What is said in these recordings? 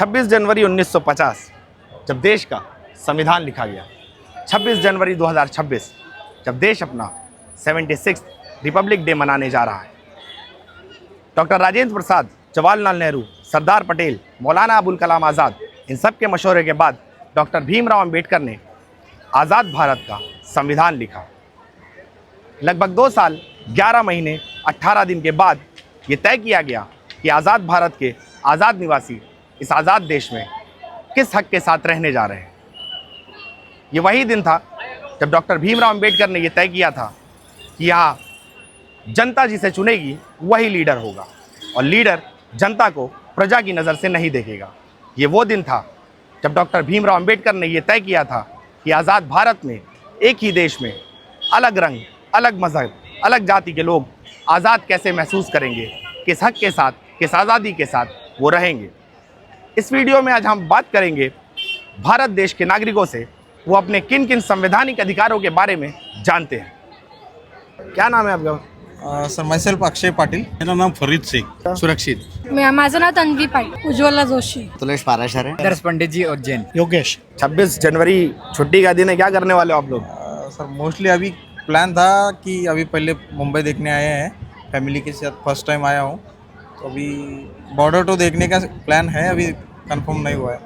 26 जनवरी 1950 जब देश का संविधान लिखा गया, 26 जनवरी 2026 जब देश अपना 76 रिपब्लिक डे मनाने जा रहा है। डॉक्टर राजेंद्र प्रसाद, जवाहरलाल नेहरू, सरदार पटेल, मौलाना अबुल कलाम आज़ाद, इन सब के मशवरे के बाद डॉक्टर भीमराव अंबेडकर ने आज़ाद भारत का संविधान लिखा। लगभग 2 साल 11 महीने 18 दिन के बाद ये तय किया गया कि आज़ाद भारत के आज़ाद निवासी इस आज़ाद देश में किस हक के साथ रहने जा रहे हैं। ये वही दिन था जब डॉक्टर भीमराव अंबेडकर ने यह तय किया था कि यहाँ जनता जिसे चुनेगी वही लीडर होगा और लीडर जनता को प्रजा की नज़र से नहीं देखेगा। ये वो दिन था जब डॉक्टर भीमराव अंबेडकर ने यह तय किया था कि आज़ाद भारत में एक ही देश में अलग रंग, अलग मज़हब, अलग जाति के लोग आज़ाद कैसे महसूस करेंगे, किस हक के साथ, किस आज़ादी के साथ वो रहेंगे। इस वीडियो में आज हम बात करेंगे भारत देश के नागरिकों से वो अपने किन किन संवैधानिक अधिकारों के बारे में जानते हैं। क्या नाम है आपका? Sir my self Akshay Patil. मेरा नाम फरीद शेख. सुरक्षित. माझं नाव तन्वी पाटील. उज्ज्वला जोशी. तुलेश पाराशर. दर्श पंडित जी उज्जैन. योगेश. 26 जनवरी छुट्टी का दिन है, क्या करने वाले हो आप लोग? सर मोस्टली अभी प्लान था कि अभी पहले मुंबई देखने आए हैं, फैमिली के साथ फर्स्ट टाइम आया हूँ, तो अभी बॉर्डर टू देखने का प्लान है, अभी कंफर्म नहीं हुआ है,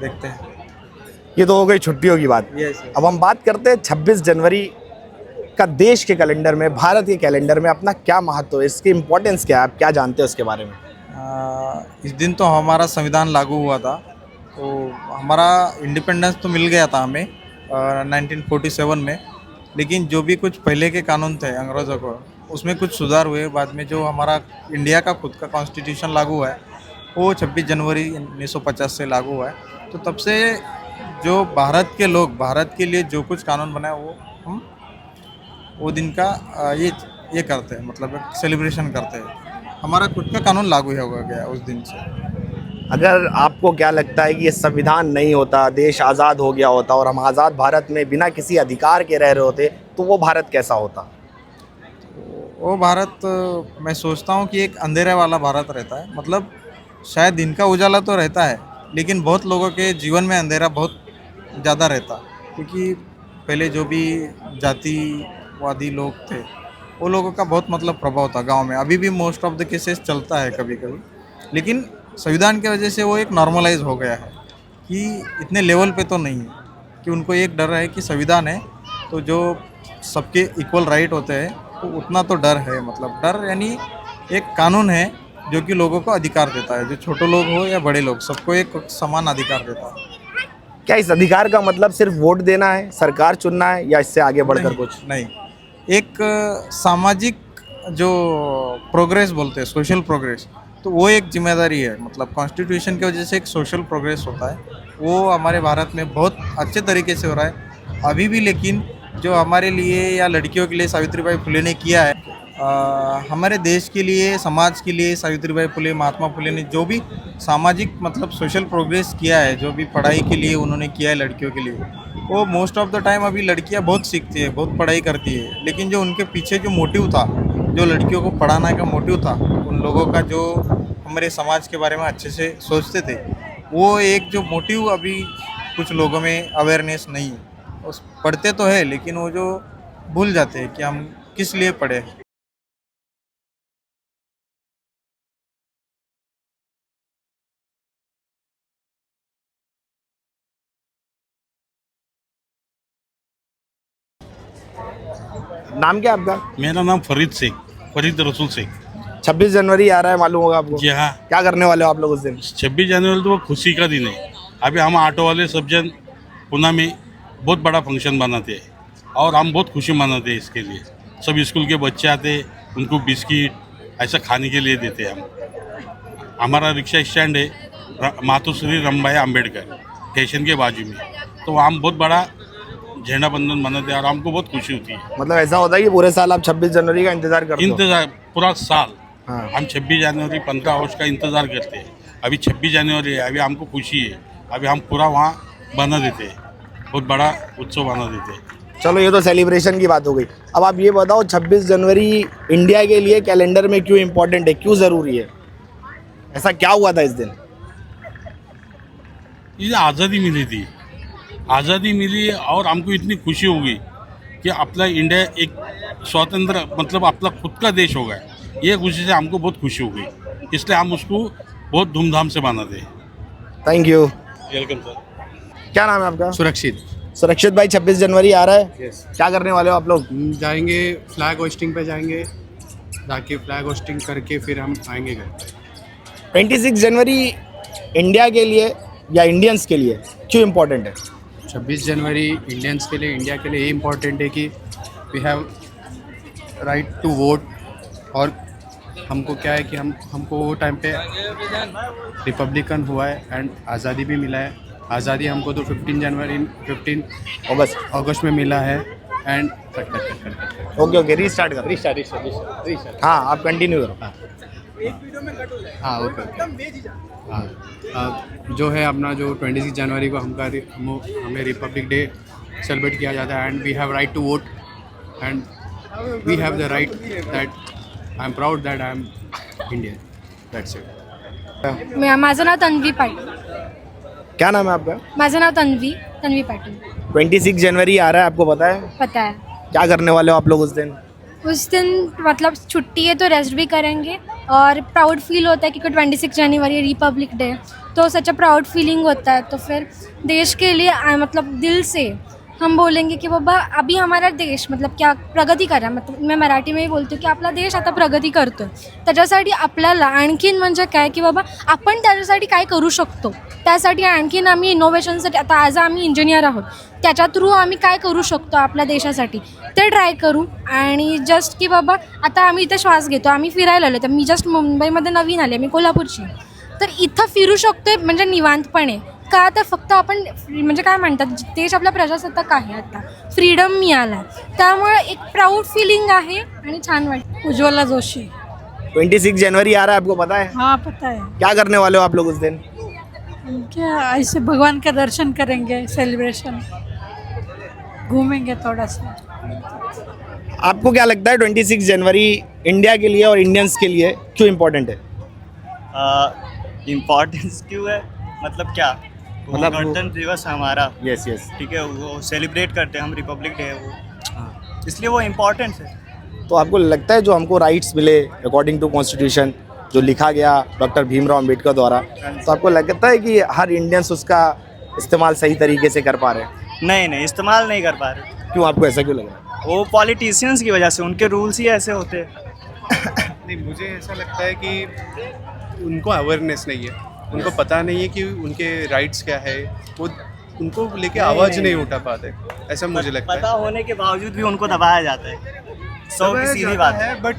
देखते हैं. ये तो हो गई छुट्टियों की बात। अब हम बात करते हैं 26 जनवरी का देश के कैलेंडर में, भारत के कैलेंडर में अपना क्या महत्व है, इसकी इम्पोर्टेंस क्या है, आप क्या जानते हो उसके बारे में? इस दिन तो हमारा संविधान लागू हुआ था, तो हमारा इंडिपेंडेंस तो मिल गया था हमें 1947 में, लेकिन जो भी कुछ पहले के कानून थे अंग्रेज़ों को, उसमें कुछ सुधार हुए। बाद में जो हमारा इंडिया का खुद का कॉन्स्टिट्यूशन लागू हुआ है वो 26 जनवरी 1950 से लागू हुआ है। तो तब से जो भारत के लोग, भारत के लिए जो कुछ कानून बनाए वो हम वो दिन का ये करते हैं, मतलब सेलिब्रेशन करते हैं। हमारा खुद का कानून लागू हो गया उस दिन से। अगर आपको क्या लगता है कि ये संविधान नहीं होता, देश आज़ाद हो गया होता और हम आज़ाद भारत में बिना किसी अधिकार के रह रहे होते, तो वो भारत कैसा होता? वो भारत, मैं सोचता हूँ कि एक अंधेरे वाला भारत रहता है। मतलब शायद दिन का उजाला तो रहता है, लेकिन बहुत लोगों के जीवन में अंधेरा बहुत ज़्यादा रहता, क्योंकि पहले जो भी जातिवादी लोग थे वो लोगों का बहुत मतलब प्रभाव था गांव में। अभी भी मोस्ट ऑफ द केसेस चलता है कभी कभी, लेकिन संविधान की वजह से वो एक नॉर्मलाइज हो गया है कि इतने लेवल पे तो नहीं है, कि उनको एक डर है कि संविधान है तो जो सबके इक्वल राइट होते हैं, तो उतना तो डर है। मतलब डर यानी एक कानून है जो कि लोगों को अधिकार देता है, जो छोटे लोग हो या बड़े लोग, सबको एक समान अधिकार देता है। क्या इस अधिकार का मतलब सिर्फ वोट देना है, सरकार चुनना है, या इससे आगे बढ़कर कुछ? नहीं, एक सामाजिक जो प्रोग्रेस बोलते हैं, सोशल प्रोग्रेस, तो वो एक जिम्मेदारी है। मतलब कॉन्स्टिट्यूशन की वजह से एक सोशल प्रोग्रेस होता है, वो हमारे भारत में बहुत अच्छे तरीके से हो रहा है अभी भी। लेकिन जो हमारे लिए या लड़कियों के लिए सावित्रीबाई फुले ने किया है, हमारे देश के लिए, समाज के लिए सावित्रीबाई फुले, महात्मा फुले ने जो भी सामाजिक मतलब सोशल प्रोग्रेस किया है, जो भी पढ़ाई के लिए उन्होंने किया है लड़कियों के लिए, वो मोस्ट ऑफ द टाइम अभी लड़कियां बहुत सीखती है, बहुत पढ़ाई करती है, लेकिन जो उनके पीछे जो मोटिव था, जो लड़कियों को पढ़ाने का मोटिव था, उन लोगों का जो हमारे समाज के बारे में अच्छे से सोचते थे, वो एक जो मोटिव अभी कुछ लोगों में अवेयरनेस नहीं है। उस पढ़ते तो है, लेकिन वो जो भूल जाते हैं कि हम किस लिए पढ़े। नाम क्या आपका? मेरा नाम फरीद शेख, फरीद रसूल शेख. 26 जनवरी आ रहा है, मालूम होगा आपको? जी हाँ, क्या करने वाले हो आप लोग उस दिन? 26 जनवरी तो वो खुशी का दिन है. अभी हम ऑटो वाले सब जन पुणे में बहुत बड़ा फंक्शन बनाते हैं और हम बहुत खुशी मनाते हैं इसके लिए. सब स्कूल के बच्चे आते, उनको बिस्किट ऐसा खाने के लिए देते हैं हम. हमारा रिक्शा स्टैंड है मातोश्री रमबाई अम्बेडकर स्टेशन के बाजू में, तो हम बहुत बड़ा झंडा बंधन मनाते हैं और हमको बहुत खुशी होती है. मतलब ऐसा होता है कि पूरे साल आप 26 जनवरी का इंतजार करते हो? इंतजार पूरा साल. हाँ. हम 26 जनवरी 15 अगस्त का इंतज़ार करते हैं. अभी 26 जनवरी है, अभी हमको खुशी है, अभी हम पूरा वहाँ बना देते हैं, बहुत बड़ा उत्सव बना देते हैं. चलो ये तो सेलिब्रेशन की बात हो गई. अब आप ये बताओ 26 जनवरी इंडिया के लिए कैलेंडर में क्यों इम्पोर्टेंट है, क्यों ज़रूरी है, ऐसा क्या हुआ था इस दिन? ये आज़ादी मिली थी, आज़ादी मिली और हमको इतनी खुशी हो गई कि अपना इंडिया एक स्वतंत्र मतलब अपना खुद का देश हो गया। ये खुशी से हमको बहुत खुशी हो गई, इसलिए हम उसको बहुत धूमधाम से मनाते हैं। Thank you. Welcome sir. क्या नाम है आपका? सुरक्षित। सुरक्षित भाई, 26 जनवरी आ रहा है, यस, क्या करने वाले हो आप लोग? हम जाएंगे फ्लैग होस्टिंग पे जाएंगे, जाके फ्लैग होस्टिंग करके फिर हम आएंगे घर। 26 जनवरी इंडिया के लिए या इंडियंस के लिए क्यों इम्पोर्टेंट है? 26 जनवरी इंडियंस के लिए, इंडिया के लिए ये इम्पोर्टेंट है कि we have right to vote. और हमको क्या है कि हमको वो टाइम पे रिपब्लिकन हुआ है एंड आज़ादी भी मिला है। आज़ादी हमको तो 15 अगस्त में मिला है एंड ओके ओके, रीस्टार्ट करो। रिस्टार्ट। हाँ, आप कंटिन्यू करो। हाँ ओके। हाँ, जो है अपना जो 26 जनवरी को हमें रिपब्लिक डे सेलिब्रेट किया जाता है and we have right to vote and we have the right that I am proud that I am Indian. That's it. माझं नाव तन्वी पाटील. क्या नाम है आपका? माझं नाव तन्वी पाटील. 26 जनवरी आ रहा है, आपको पता है? पता है. क्या करने वाले हो आप लोग उस दिन? उस दिन मतलब छुट्टी है तो रेस्ट भी करेंगे और प्राउड फील होता है क्योंकि 26 जनवरी रिपब्लिक डे, तो सच अ प्राउड फीलिंग होता है. तो फिर देश के लिए मतलब दिल से हम बोलेंगे की बाबा अभी हमारा देश मतलब क्या प्रगती करा. मतलब मैं मराठीमध्ये बोलतो की आपला देश आता प्रगती करतो आहे. त्याच्यासाठी आपल्याला आणखीन म्हणजे काय की बाबा आपण त्याच्यासाठी काय करू शकतो, त्यासाठी आणखीन आम्ही इनोव्हेशनसाठी आता ॲज आम्ही इंजिनियर आहोत, त्याच्या थ्रू आम्ही काय करू शकतो आपल्या देशासाठी ते ट्राय करू. आणि जस्ट की बाबा आता आम्ही इथे श्वास घेतो, आम्ही फिरायला आलो, तर मी जस्ट मुंबईमध्ये नवीन आले, मी कोल्हापूरची, तर इथं फिरू शकतो म्हणजे निवांतपणे का. तर फक्त आपण म्हणजे काय म्हणतात देश आपला प्रजासत्ताक आहे, आता फ्रीडम मिळाला, त्यामुळे एक प्राऊड फिलिंग आहे आणि छान वाटतं. उज्ज्वला जोशी. 26 जनवरी आ रहा है, आपको पता है? हाँ पता है. क्या करने वाले हो आप लोग उस दिन? क्या ऐसे भगवान का दर्शन करेंगे, सेलिब्रेशन, घूमेंगे थोड़ा सा. आपको क्या लगता है 26 जनवरी इंडिया के लिए और इंडियंस के लिए क्यों इम्पोर्टेंट है? इम्पोर्टेंस क्यों है मतलब क्या? मतलब गणतंत्र दिवस हमारा, यस यस, ठीक है, वो सेलिब्रेट करते हैं हम, रिपब्लिक डे है वो, इसलिए वो इम्पोर्टेंट है. तो आपको लगता है जो हमको राइट्स मिले अकॉर्डिंग टू कॉन्स्टिट्यूशन जो लिखा गया डॉक्टर भीमराव अंबेडकर द्वारा, तो आपको लगता है कि हर इंडियंस उसका इस्तेमाल सही तरीके से कर पा रहे हैं? नहीं, इस्तेमाल नहीं कर पा रहे. क्यों, आपको ऐसा क्यों लग रहा है? वो पॉलिटिशियंस की वजह से, उनके रूल्स ही ऐसे होते हैं. नहीं, मुझे ऐसा लगता है कि उनको अवेयरनेस नहीं है, उनको पता नहीं है कि उनके राइट्स क्या है, वो उनको लेके आवाज़ नहीं उठा पाते, ऐसा मुझे लगता पता है. होने के बावजूद भी उनको दबाया जाता है. सौ की सीधी बात है. बट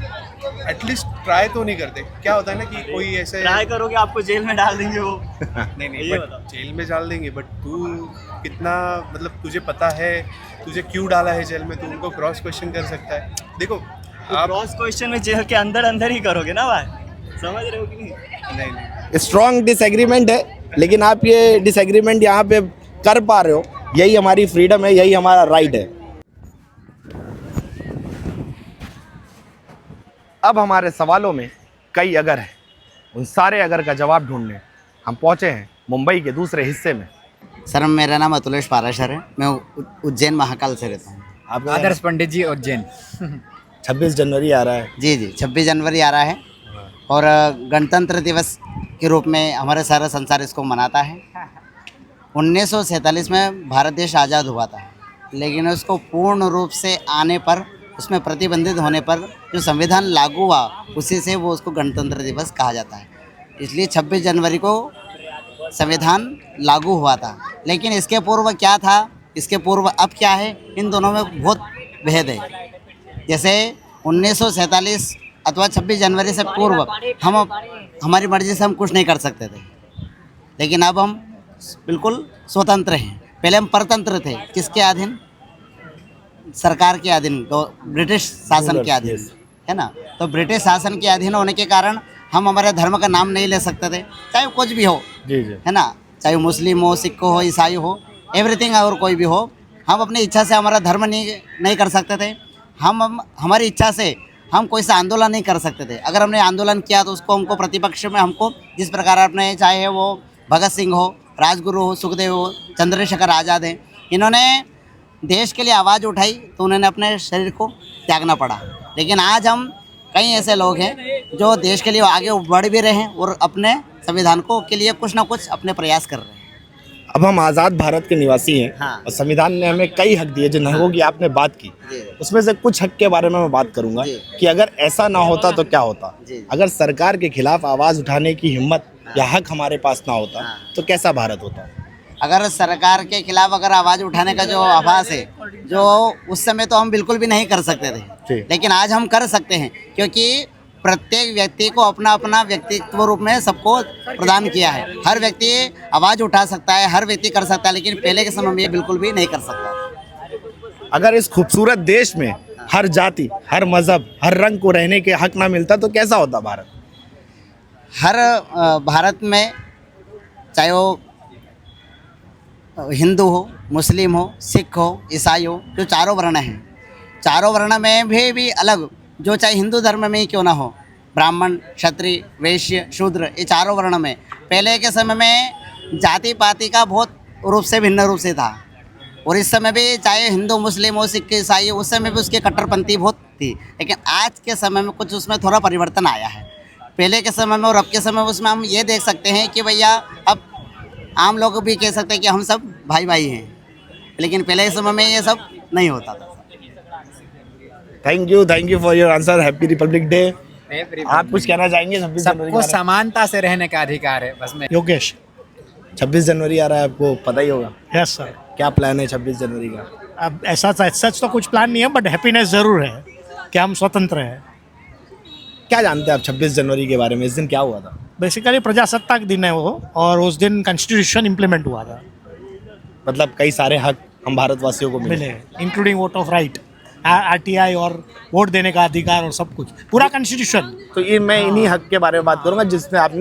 एटलीस्ट ट्राई तो नहीं करते. क्या होता है ना कि कोई ऐसे ट्राई करोगे आपको जेल में डाल देंगे वो. नहीं ये बट बताओ. जेल में डाल देंगे, बट तू कितना मतलब तुझे पता है तुझे क्यों डाला है जेल में, तू उनको क्रॉस क्वेश्चन कर सकता है. देखो आप क्रॉस क्वेश्चन में जेल के अंदर ही करोगे ना भाई, समझ रहे हो कि नहीं? नहीं स्ट्रॉन्ग डिसएग्रीमेंट है, लेकिन आप ये डिसएग्रीमेंट यहाँ पे कर पा रहे हो, यही हमारी फ्रीडम है, यही हमारा राइट है. अब हमारे सवालों में कई अगर है, उन सारे अगर का जवाब ढूंढने हम पहुँचे हैं मुंबई के दूसरे हिस्से में. सर मेरा नाम अतुलेश पाराशर है, मैं उज्जैन महाकाल से रहता हूँ. आपका आदर्श पंडित जी उज्जैन. 26 जनवरी आ रहा है. जी 26 जनवरी आ रहा है और गणतंत्र दिवस के रूप में हमारे सारा संसार इसको मनाता है. 1947 में भारत देश आज़ाद हुआ था, लेकिन उसको पूर्ण रूप से आने पर, उसमें प्रतिबंधित होने पर जो संविधान लागू हुआ, उसी से वो उसको गणतंत्र दिवस कहा जाता है. इसलिए 26 जनवरी को संविधान लागू हुआ था. लेकिन इसके पूर्व क्या था, इसके पूर्व अब क्या है, इन दोनों में बहुत भेद है. जैसे 1947 अथवा 26 जनवरी से पूर्व हम हमारी मर्ज़ी से हम कुछ नहीं कर सकते थे, लेकिन अब हम बिल्कुल स्वतंत्र हैं. पहले हम परतंत्र थे, किसके अधीन? सरकार के अधीन, तो ब्रिटिश शासन के अधीन, है ना. तो ब्रिटिश शासन के अधीन होने के कारण हम हमारे धर्म का नाम नहीं ले सकते थे, चाहे कुछ भी हो, जी जी, है ना, चाहे मुस्लिम हो, सिख हो, ईसाई हो, एवरीथिंग, और कोई भी हो. हम अपनी इच्छा से हमारा धर्म नहीं कर सकते थे. हम हमारी इच्छा से हम कोई सा आंदोलन नहीं कर सकते थे. अगर हमने आंदोलन किया तो उसको हमको प्रतिपक्ष में हमको जिस प्रकार अपने, चाहे वो भगत सिंह हो, राजगुरु हो, सुखदेव हो, चंद्रशेखर आज़ाद हैं, इन्होंने देश के लिए आवाज़ उठाई तो उन्होंने अपने शरीर को त्यागना पड़ा। लेकिन आज हम कई ऐसे लोग हैं जो देश के लिए आगे बढ़ भी रहे हैं और अपने संविधान को के लिए कुछ ना कुछ अपने प्रयास कर रहे हैं। अब हम आज़ाद भारत के निवासी हैं हाँ। और संविधान ने हमें कई हक दिए, जिन हकों की आपने बात की जी। उसमें से कुछ हक के बारे में मैं बात करूंगा जी। कि अगर ऐसा ना होता तो क्या होता, जी। अगर सरकार के खिलाफ आवाज़ उठाने की हिम्मत या हक हमारे पास ना होता हाँ। तो कैसा भारत होता। अगर सरकार के खिलाफ अगर आवाज़ उठाने का जो आभास है, जो उस समय तो हम बिल्कुल भी नहीं कर सकते जी। थे, लेकिन आज हम कर सकते हैं, क्योंकि प्रत्येक व्यक्ति को अपना अपना व्यक्तित्व रूप में सबको प्रदान किया है। हर व्यक्ति आवाज़ उठा सकता है, हर व्यक्ति कर सकता है, लेकिन पहले के समय में ये बिल्कुल भी नहीं कर सकता। अगर इस खूबसूरत देश में हर जाति, हर मजहब, हर रंग को रहने के हक ना मिलता तो कैसा होता भारत। हर भारत में चाहे वो हिंदू हो, मुस्लिम हो, सिख हो, ईसाई हो, जो चारों वर्ण हैं, चारों वर्ण में भी अलग, जो चाहे हिंदू धर्म में ही क्यों ना हो, ब्राह्मण, क्षत्रिय, वैश्य, शूद्र, ये चारों वर्ण में पहले के समय में जाति पाति का बहुत रूप से भिन्न रूप से था। और इस समय भी चाहे हिंदू मुस्लिम हो, सिख ईसाई हो, उस समय भी उसकी कट्टरपंथी बहुत थी। लेकिन आज के समय में कुछ उसमें थोड़ा परिवर्तन आया है। पहले के समय में और अब के समय में उसमें हम ये देख सकते हैं कि भैया अब आम लोग भी कह सकते हैं कि हम सब भाई भाई हैं, लेकिन पहले के समय में ये सब नहीं होता था। Thank you for your answer. Happy republic day. आप कुछ कहना चाहेंगे 26 जनवरी के सबको बारे में? समानता से रहने का अधिकार है बस। मैं योगेश। 26 जनवरी आ रहा है, आपको पता ही होगा। Yes sir. क्या प्लान है 26 जनवरी का? अब ऐसा सच तो कुछ प्लान नहीं है, बट हैप्पीनेस ज़रूर है कि हम स्वतंत्र हैं। क्या जानते हैं आप 26 जनवरी के बारे में? इस दिन क्या हुआ था? बेसिकली प्रजासत्ताक दिन है वो, और उस दिन कॉन्स्टिट्यूशन इम्प्लीमेंट हुआ था। मतलब कई सारे हक हम भारतवासियों को मिले। मिले, including vote of right, RTI और वोट देने का अधिकार और सब कुछ, पूरा कॉन्स्टिट्यूशन। तो ये मैं इन्हीं हक के बारे में बात करूंगा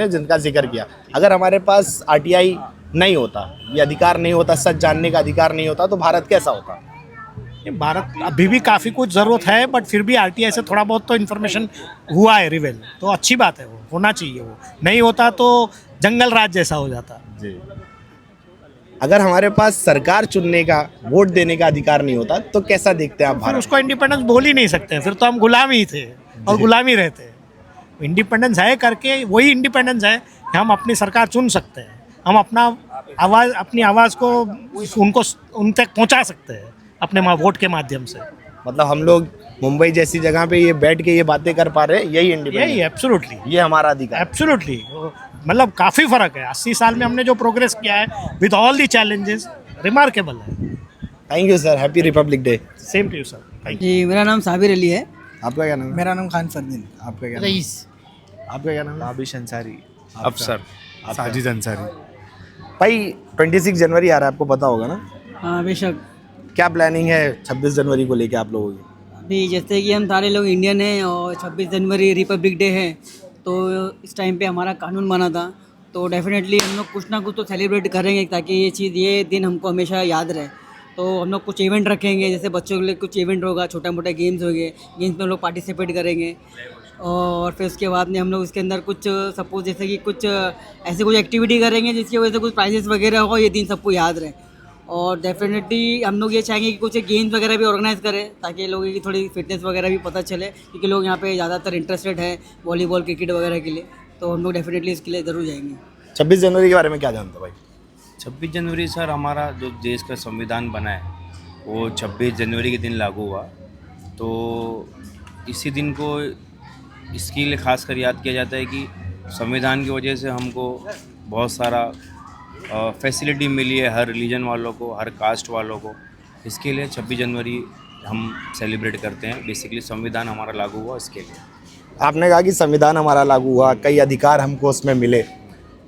जिनका जिक्र किया। अगर हमारे पास आरटीआई नहीं होता, ये अधिकार नहीं होता, सच जानने का अधिकार नहीं होता, तो भारत कैसा होता? ये भारत अभी भी काफ़ी कुछ ज़रूरत है, बट फिर भी आरटीआई से थोड़ा बहुत तो इन्फॉर्मेशन हुआ है रिवेल, तो अच्छी बात है, वो होना चाहिए। वो नहीं होता तो जंगल राज जैसा हो जाता। जी। अगर हमारे पास सरकार चुनने का, वोट देने का अधिकार नहीं होता तो कैसा देखते हैं आप फिर भारत? उसको इंडिपेंडेंस बोल ही नहीं सकते, फिर तो हम गुलाम ही थे और गुलामी रहते। इंडिपेंडेंस है करके वही इंडिपेंडेंस है कि हम अपनी सरकार चुन सकते हैं, हम अपनी आवाज़ को उन तक पहुंचा सकते हैं अपने वोट के माध्यम से। मतलब हम लोग मुंबई जैसी जगह पे ये बैठ के ये बातें कर पा रहे हैं, यही इंडिपेंडेंस, यही एब्सोल्युटली, ये हमारा अधिकार। एब्सोल्युटली। मतलब काफ़ी फ़र्क है। 80 साल में हमने जो प्रोग्रेस किया है with all the challenges, remarkable है। Thank you sir. Happy republic day. Same to you sir. Thank you. जी, मेरा नाम साबिर अली है। आपका क्या नाम है? मेरा नाम खान फरदीन। आपका क्या नाम है? रईस। आपका क्या नाम है? आबिश अंसारी। अफसर। साजिद अंसारी। भाई 26 जनवरी आ रहा है, आपको पता होगा ना? हाँ बेशक। क्या प्लानिंग है 26 जनवरी को लेके आप लोगों की? अभी जैसे कि हम सारे लोग इंडियन हैं और 26 जनवरी रिपब्लिक डे है, तो इस टाइम पे हमारा कानून बना था, तो डेफिनेटली हम लोग कुछ ना कुछ तो सेलिब्रेट करेंगे ताकि ये दिन हमको हमेशा याद रहे। तो हम लोग कुछ इवेंट रखेंगे, जैसे बच्चों के लिए कुछ इवेंट होगा, छोटा मोटा गेम्स होंगे, गेम्स में हम लोग पार्टिसिपेट करेंगे। और फिर उसके बाद में हम लोग उसके अंदर कुछ सपोज जैसे कि कुछ ऐसे कोई एक्टिविटी करेंगे जिसकी वजह से कुछ प्राइजेस वगैरह हो, ये दिन सबको याद रहे। और डेफिनेटली हम लोग ये चाहेंगे कि कुछ गेम्स वगैरह भी ऑर्गेनाइज करें ताकि लोगों की थोड़ी फिटनेस वगैरह भी पता चले, क्योंकि लोग यहाँ पे ज़्यादातर इंटरेस्टेड है वॉलीबॉल, क्रिकेट वगैरह के लिए, तो हम लोग डेफिनेटली इसके लिए ज़रूर जाएंगे। 26 जनवरी के बारे में क्या जानते हो भाई? 26 जनवरी सर, हमारा जो देश का संविधान बना है वो 26 जनवरी के दिन लागू हुआ, तो इसी दिन को इसके लिए ख़ास कर याद किया जाता है कि संविधान की वजह से हमको बहुत सारा फैसिलिटी मिली है, हर रिलीजन वालों को, हर कास्ट वालों को। इसके लिए 26 जनवरी हम सेलिब्रेट करते हैं। बेसिकली संविधान हमारा लागू हुआ इसके लिए। आपने कहा कि संविधान हमारा लागू हुआ, कई अधिकार हमको उसमें मिले,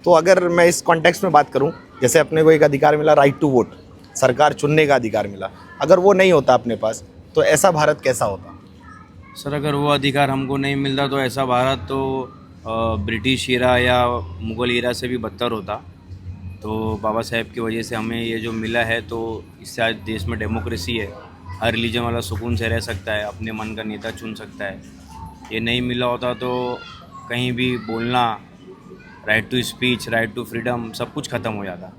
तो अगर मैं इस कॉन्टेक्स्ट में बात करूं, जैसे अपने को एक अधिकार मिला राइट टू वोट, सरकार चुनने का अधिकार मिला, अगर वो नहीं होता अपने पास तो ऐसा भारत कैसा होता? सर, अगर वो अधिकार हमको नहीं मिलता तो ऐसा भारत तो ब्रिटिश ईरा या मुग़ल ईरा से भी बदतर होता। तो बाबा साहेब की वजह से हमें ये जो मिला है, तो इससे आज देश में डेमोक्रेसी है, हर रिलीजन वाला सुकून से रह सकता है, अपने मन का नेता चुन सकता है। ये नहीं मिला होता तो कहीं भी बोलना, right to speech, right to freedom, सब कुछ ख़त्म हो जाता।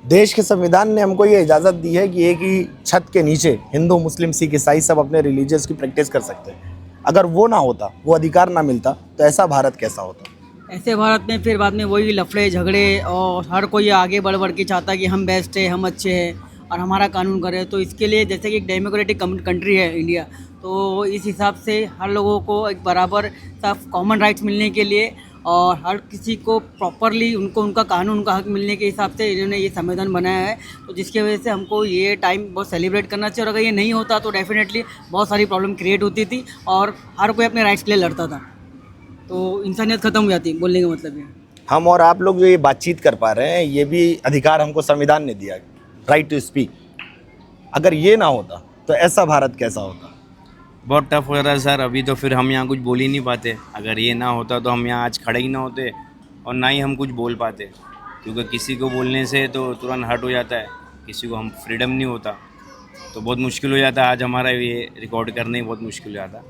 देश के संविधान ने हमको ये इजाज़त दी है कि एक ही छत के नीचे हिंदू मुस्लिम सिख ईसाई सब अपने रिलीजियस की प्रैक्टिस कर सकते हैं। अगर वो ना होता, वो अधिकार ना मिलता, तो ऐसा भारत कैसा होता? ऐसे भारत में फिर बाद में वही लफड़े झगड़े और हर कोई आगे बढ़ बढ़ के चाहता है कि हम बेस्ट है, हम अच्छे हैं और हमारा कानून करे। तो इसके लिए जैसे कि एक डेमोक्रेटिक कंट्री है इंडिया, तो इस हिसाब से हर लोगों को एक बराबर सब कॉमन राइट्स मिलने के लिए और हर किसी को प्रॉपरली उनको उनका कानून का हक मिलने के हिसाब से इन्होंने ये संविधान बनाया है। तो जिसकी वजह से हमको ये टाइम बहुत सेलिब्रेट करना चाहिए और अगर ये नहीं होता तो डेफिनेटली बहुत सारी प्रॉब्लम क्रिएट होती थी और हर कोई अपने राइट्स के लिए लड़ता था, तो इंसानियत ख़त्म हो जाती। बोलने का मतलब ये हम और आप लोग जो ये बातचीत कर पा रहे हैं, ये भी अधिकार हमको संविधान ने दिया, राइट टू स्पीक। अगर ये ना होता तो ऐसा भारत कैसा होता? बहुत टफ हो रहा है सर। अभी तो फिर हम यहाँ कुछ बोल ही नहीं पाते। अगर ये ना होता तो हम यहाँ आज खड़े ही ना होते और ना ही हम कुछ बोल पाते, क्योंकि किसी को बोलने से तो तुरंत हर्ट हो जाता है, किसी को हम फ्रीडम नहीं होता तो बहुत मुश्किल हो जाता है। आज हमारा ये रिकॉर्ड करना ही बहुत मुश्किल हो जाता,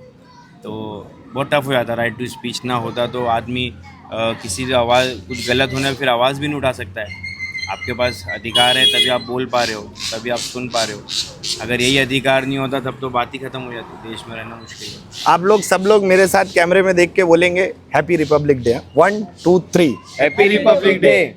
तो बहुत टफ हो जाता। राइट टू स्पीच ना होता तो आदमी किसी की आवाज़ कुछ गलत होने पर फिर आवाज़ भी नहीं उठा सकता है। आपके पास अधिकार है तभी आप बोल पा रहे हो, तभी आप सुन पा रहे हो। अगर यही अधिकार नहीं होता तब तो बात ही खत्म हो जाती, देश में रहना मुश्किल है। आप लोग सब लोग मेरे साथ कैमरे में देख के बोलेंगे happy republic day. 1 2 3 happy republic day.